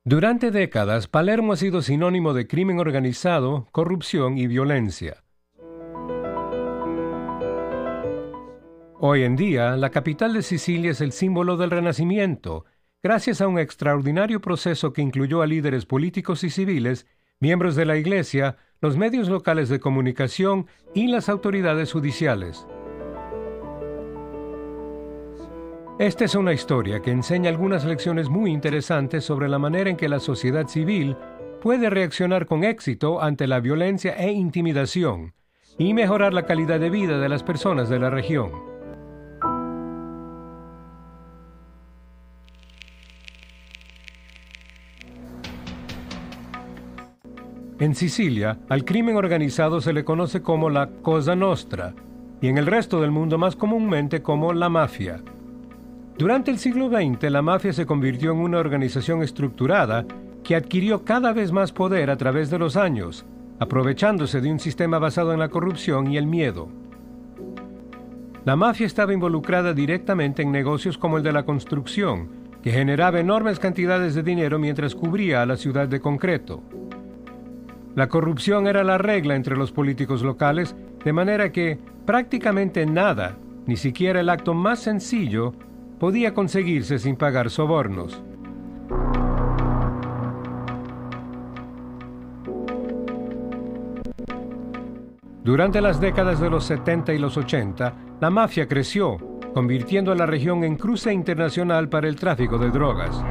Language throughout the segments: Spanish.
Durante décadas, Palermo ha sido sinónimo de crimen organizado, corrupción y violencia. Hoy en día, la capital de Sicilia es el símbolo del Renacimiento, gracias a un extraordinario proceso que incluyó a líderes políticos y civiles, miembros de la Iglesia, los medios locales de comunicación y las autoridades judiciales. Esta es una historia que enseña algunas lecciones muy interesantes sobre la manera en que la sociedad civil puede reaccionar con éxito ante la violencia e intimidación y mejorar la calidad de vida de las personas de la región. En Sicilia, al crimen organizado se le conoce como la Cosa Nostra y en el resto del mundo más comúnmente como la mafia. Durante el siglo XX, la mafia se convirtió en una organización estructurada que adquirió cada vez más poder a través de los años, aprovechándose de un sistema basado en la corrupción y el miedo. La mafia estaba involucrada directamente en negocios como el de la construcción, que generaba enormes cantidades de dinero mientras cubría a la ciudad de concreto. La corrupción era la regla entre los políticos locales, de manera que prácticamente nada, ni siquiera el acto más sencillo, podía conseguirse sin pagar sobornos. Durante las décadas de los 70 y los 80, la mafia creció, convirtiendo a la región en cruce internacional para el tráfico de drogas.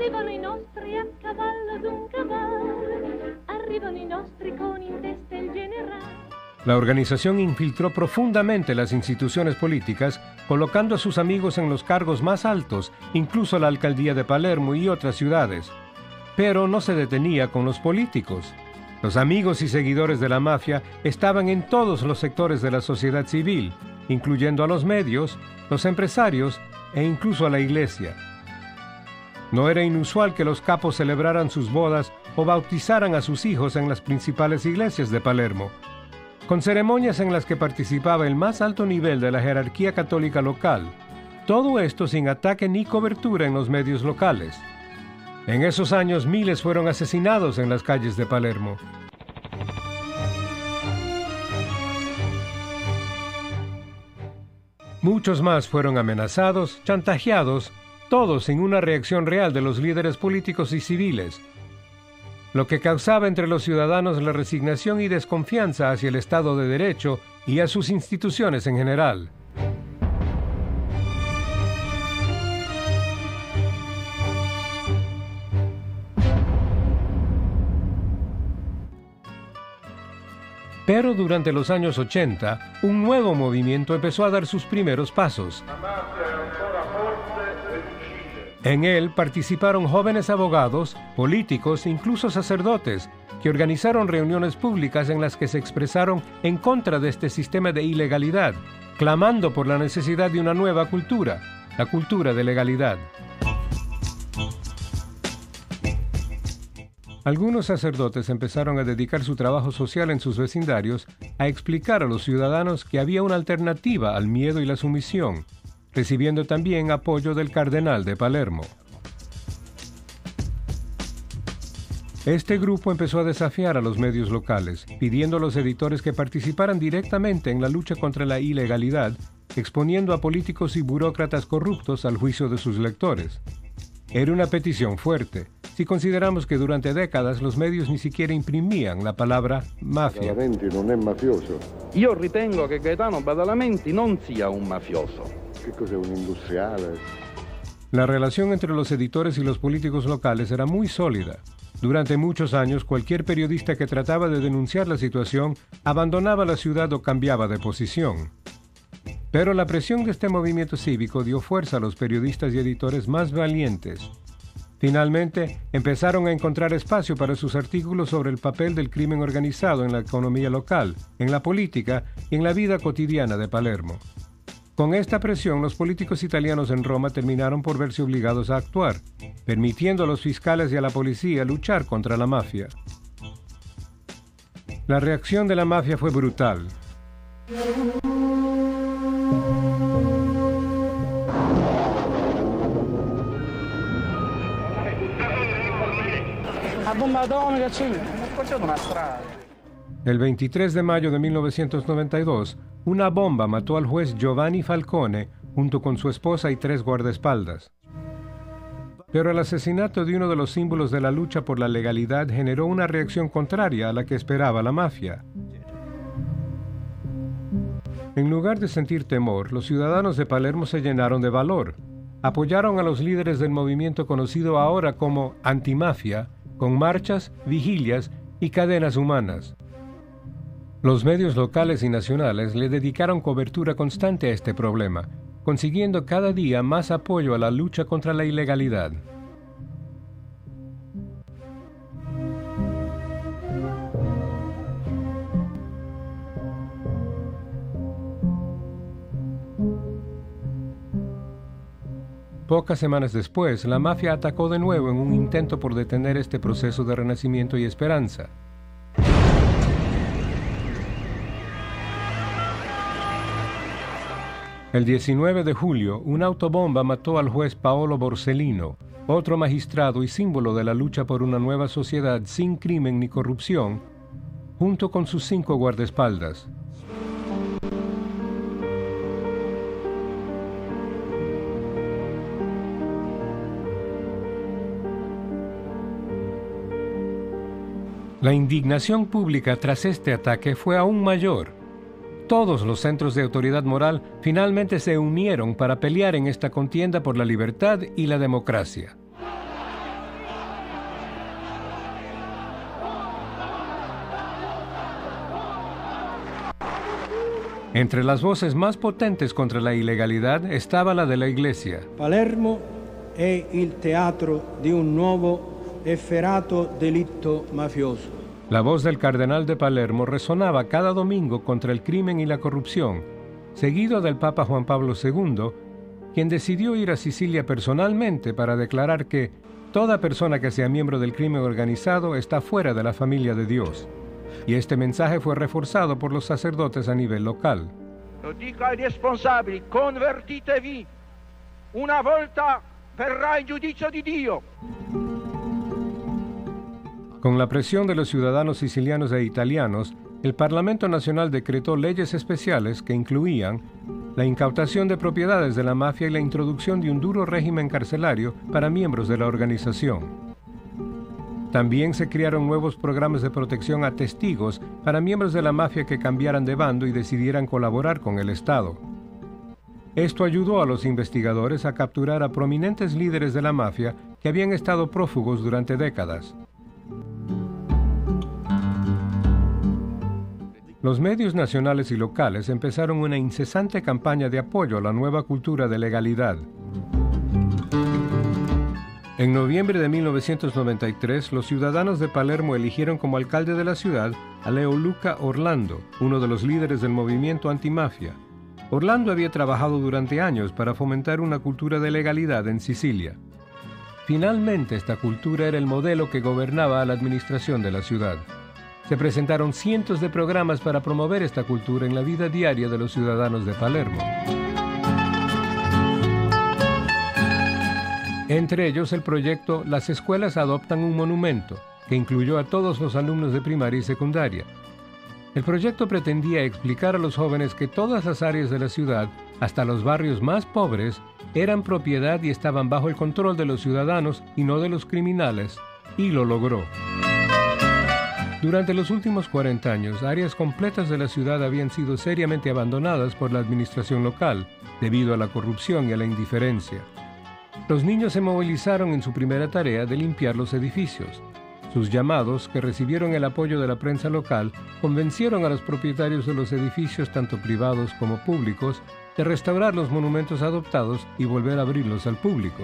Arrivano i nostri a cavallo d'un cavallo, arrivano i nostri con in testa il generale. La organización infiltró profundamente las instituciones políticas, colocando a sus amigos en los cargos más altos, incluso la alcaldía de Palermo y otras ciudades. Pero no se detenía con los políticos. Los amigos y seguidores de la mafia estaban en todos los sectores de la sociedad civil, incluyendo a los medios, los empresarios e incluso a la iglesia. No era inusual que los capos celebraran sus bodas o bautizaran a sus hijos en las principales iglesias de Palermo, con ceremonias en las que participaba el más alto nivel de la jerarquía católica local. Todo esto sin ataque ni cobertura en los medios locales. En esos años miles fueron asesinados en las calles de Palermo. Muchos más fueron amenazados, chantajeados, todos sin una reacción real de los líderes políticos y civiles, lo que causaba entre los ciudadanos la resignación y desconfianza hacia el Estado de Derecho y a sus instituciones en general. Pero durante los años 80, un nuevo movimiento empezó a dar sus primeros pasos. En él participaron jóvenes abogados, políticos e incluso sacerdotes, que organizaron reuniones públicas en las que se expresaron en contra de este sistema de ilegalidad, clamando por la necesidad de una nueva cultura, la cultura de legalidad. Algunos sacerdotes empezaron a dedicar su trabajo social en sus vecindarios a explicar a los ciudadanos que había una alternativa al miedo y la sumisión, recibiendo también apoyo del cardenal de Palermo. Este grupo empezó a desafiar a los medios locales, pidiendo a los editores que participaran directamente en la lucha contra la ilegalidad, exponiendo a políticos y burócratas corruptos al juicio de sus lectores. Era una petición fuerte, si consideramos que durante décadas los medios ni siquiera imprimían la palabra mafia. Badalamenti non è mafioso. Io ritengo che Gaetano Badalamenti non sia un mafioso. Che cos'è, un industriale? La relación entre los editores y los políticos locales era muy sólida. Durante muchos años, cualquier periodista que trataba de denunciar la situación abandonaba la ciudad o cambiaba de posición. Pero la presión de este movimiento cívico dio fuerza a los periodistas y editores más valientes. Finalmente, empezaron a encontrar espacio para sus artículos sobre el papel del crimen organizado en la economía local, en la política y en la vida cotidiana de Palermo. Con esta presión, los políticos italianos en Roma terminaron por verse obligados a actuar, permitiendo a los fiscales y a la policía luchar contra la mafia. La reacción de la mafia fue brutal. El 23 de mayo de 1992, una bomba mató al juez Giovanni Falcone junto con su esposa y 3 guardaespaldas. Pero el asesinato de uno de los símbolos de la lucha por la legalidad generó una reacción contraria a la que esperaba la mafia. En lugar de sentir temor, los ciudadanos de Palermo se llenaron de valor. Apoyaron a los líderes del movimiento conocido ahora como antimafia, con marchas, vigilias y cadenas humanas. Los medios locales y nacionales le dedicaron cobertura constante a este problema, consiguiendo cada día más apoyo a la lucha contra la ilegalidad. Pocas semanas después, la mafia atacó de nuevo en un intento por detener este proceso de renacimiento y esperanza. El 19 de julio, una autobomba mató al juez Paolo Borsellino, otro magistrado y símbolo de la lucha por una nueva sociedad sin crimen ni corrupción, junto con sus 5 guardaespaldas. La indignación pública tras este ataque fue aún mayor. Todos los centros de autoridad moral finalmente se unieron para pelear en esta contienda por la libertad y la democracia. Entre las voces más potentes contra la ilegalidad estaba la de la Iglesia. Palermo è il teatro di un nuovo efferato delitto mafioso. La voz del cardenal de Palermo resonaba cada domingo contra el crimen y la corrupción, seguido del Papa Juan Pablo II, quien decidió ir a Sicilia personalmente para declarar que toda persona que sea miembro del crimen organizado está fuera de la familia de Dios. Y este mensaje fue reforzado por los sacerdotes a nivel local. Lo dico ai responsabili, convertitevi, una volta verrà il giudizio di Dio. Con la presión de los ciudadanos sicilianos e italianos, el Parlamento Nacional decretó leyes especiales que incluían la incautación de propiedades de la mafia y la introducción de un duro régimen carcelario para miembros de la organización. También se crearon nuevos programas de protección a testigos para miembros de la mafia que cambiaran de bando y decidieran colaborar con el Estado. Esto ayudó a los investigadores a capturar a prominentes líderes de la mafia que habían estado prófugos durante décadas. Los medios nacionales y locales empezaron una incesante campaña de apoyo a la nueva cultura de legalidad. En noviembre de 1993, los ciudadanos de Palermo eligieron como alcalde de la ciudad a Leoluca Orlando, uno de los líderes del movimiento antimafia. Orlando había trabajado durante años para fomentar una cultura de legalidad en Sicilia. Finalmente, esta cultura era el modelo que gobernaba a la administración de la ciudad. Se presentaron cientos de programas para promover esta cultura en la vida diaria de los ciudadanos de Palermo. Entre ellos el proyecto Las escuelas adoptan un monumento, que incluyó a todos los alumnos de primaria y secundaria. El proyecto pretendía explicar a los jóvenes que todas las áreas de la ciudad, hasta los barrios más pobres, eran propiedad y estaban bajo el control de los ciudadanos y no de los criminales, y lo logró. Durante los últimos 40 años, áreas completas de la ciudad habían sido seriamente abandonadas por la administración local, debido a la corrupción y a la indiferencia. Los niños se movilizaron en su primera tarea de limpiar los edificios. Sus llamados, que recibieron el apoyo de la prensa local, convencieron a los propietarios de los edificios, tanto privados como públicos, de restaurar los monumentos adoptados y volver a abrirlos al público.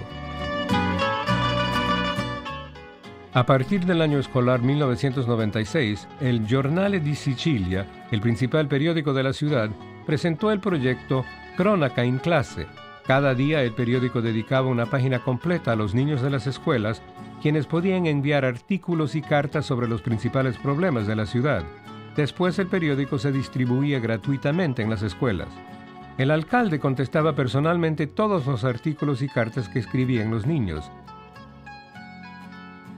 A partir del año escolar 1996, el Giornale di Sicilia, el principal periódico de la ciudad, presentó el proyecto Cronaca in Classe. Cada día el periódico dedicaba una página completa a los niños de las escuelas, quienes podían enviar artículos y cartas sobre los principales problemas de la ciudad. Después el periódico se distribuía gratuitamente en las escuelas. El alcalde contestaba personalmente todos los artículos y cartas que escribían los niños.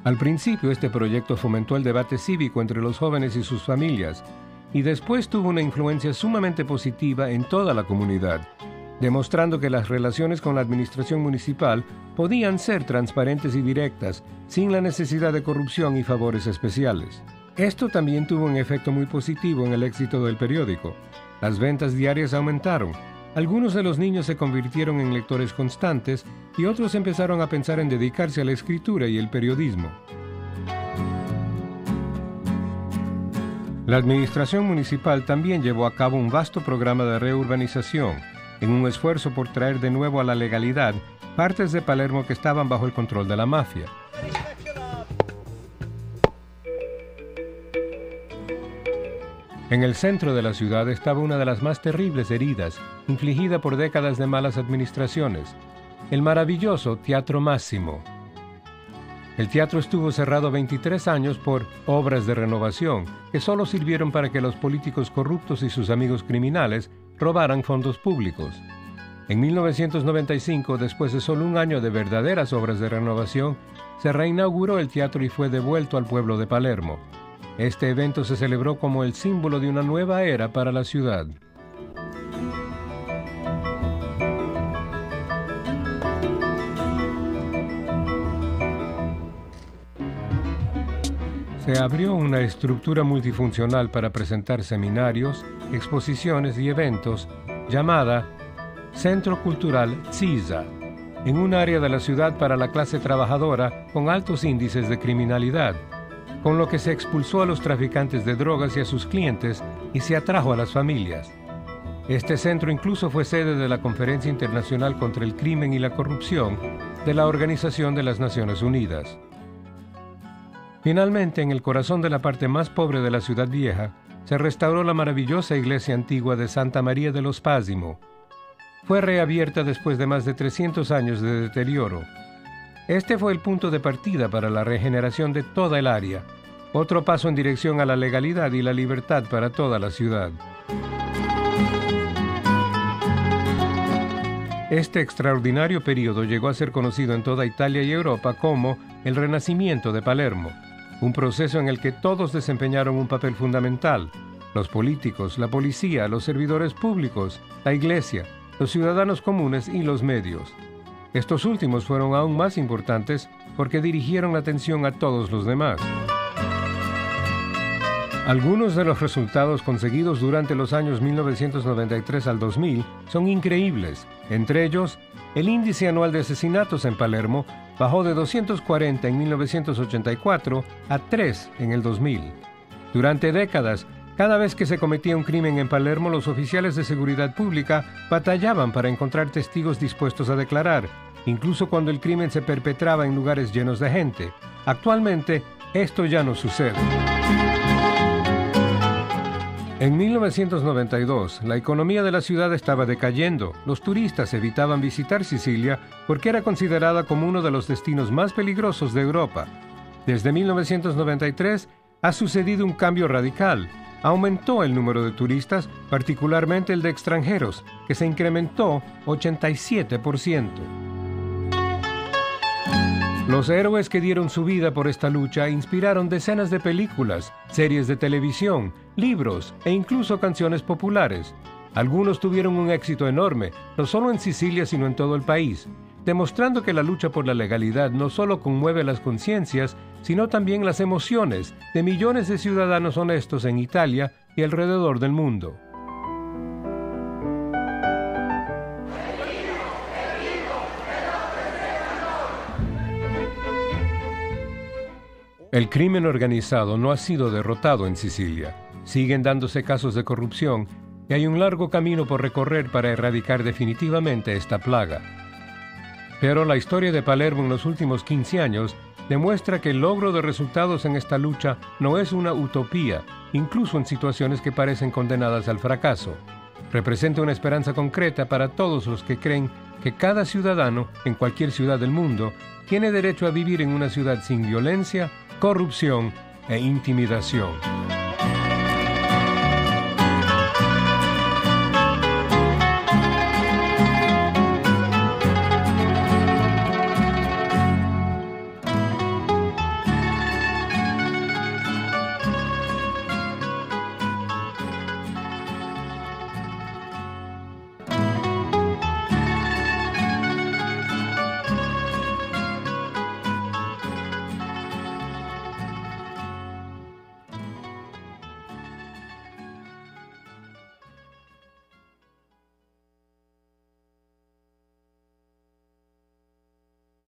Al principio este proyecto fomentó el debate cívico entre los jóvenes y sus familias, y después tuvo una influencia sumamente positiva en toda la comunidad, demostrando que las relaciones con la administración municipal podían ser transparentes y directas, sin la necesidad de corrupción y favores especiales. Esto también tuvo un efecto muy positivo en el éxito del periódico. Las ventas diarias aumentaron. Algunos de los niños se convirtieron en lectores constantes y otros empezaron a pensar en dedicarse a la escritura y el periodismo. La administración municipal también llevó a cabo un vasto programa de reurbanización, en un esfuerzo por traer de nuevo a la legalidad partes de Palermo que estaban bajo el control de la mafia. En el centro de la ciudad estaba una de las más terribles heridas, infligida por décadas de malas administraciones, el maravilloso Teatro Máximo. El teatro estuvo cerrado 23 años por obras de renovación, que solo sirvieron para que los políticos corruptos y sus amigos criminales robaran fondos públicos. En 1995, después de solo un año de verdaderas obras de renovación, se reinauguró el teatro y fue devuelto al pueblo de Palermo. Este evento se celebró como el símbolo de una nueva era para la ciudad. Se abrió una estructura multifuncional para presentar seminarios, exposiciones y eventos llamada Centro Cultural CISA, en un área de la ciudad para la clase trabajadora con altos índices de criminalidad, con lo que se expulsó a los traficantes de drogas y a sus clientes y se atrajo a las familias. Este centro incluso fue sede de la Conferencia Internacional contra el Crimen y la Corrupción de la Organización de las Naciones Unidas. Finalmente, en el corazón de la parte más pobre de la ciudad vieja, se restauró la maravillosa iglesia antigua de Santa María de los Pázimo. Fue reabierta después de más de 300 años de deterioro. Este fue el punto de partida para la regeneración de toda el área, otro paso en dirección a la legalidad y la libertad para toda la ciudad. Este extraordinario periodo llegó a ser conocido en toda Italia y Europa como el Renacimiento de Palermo, un proceso en el que todos desempeñaron un papel fundamental: los políticos, la policía, los servidores públicos, la iglesia, los ciudadanos comunes y los medios. Estos últimos fueron aún más importantes porque dirigieron la atención a todos los demás. Algunos de los resultados conseguidos durante los años 1993 al 2000 son increíbles. Entre ellos, el índice anual de asesinatos en Palermo bajó de 240 en 1984 a 3 en el 2000. Durante décadas, cada vez que se cometía un crimen en Palermo, los oficiales de seguridad pública batallaban para encontrar testigos dispuestos a declarar, incluso cuando el crimen se perpetraba en lugares llenos de gente. Actualmente, esto ya no sucede. En 1992, la economía de la ciudad estaba decayendo. Los turistas evitaban visitar Sicilia porque era considerada como uno de los destinos más peligrosos de Europa. Desde 1993 ha sucedido un cambio radical. Aumentó el número de turistas, particularmente el de extranjeros, que se incrementó 87%. Los héroes que dieron su vida por esta lucha inspiraron decenas de películas, series de televisión, libros e incluso canciones populares. Algunos tuvieron un éxito enorme, no solo en Sicilia sino en todo el país, demostrando que la lucha por la legalidad no solo conmueve las conciencias, sino también las emociones de millones de ciudadanos honestos en Italia y alrededor del mundo. El crimen organizado no ha sido derrotado en Sicilia. Siguen dándose casos de corrupción y hay un largo camino por recorrer para erradicar definitivamente esta plaga. Pero la historia de Palermo en los últimos 15 años demuestra que el logro de resultados en esta lucha no es una utopía, incluso en situaciones que parecen condenadas al fracaso. Representa una esperanza concreta para todos los que creen que cada ciudadano, en cualquier ciudad del mundo, tiene derecho a vivir en una ciudad sin violencia, corrupción e intimidación.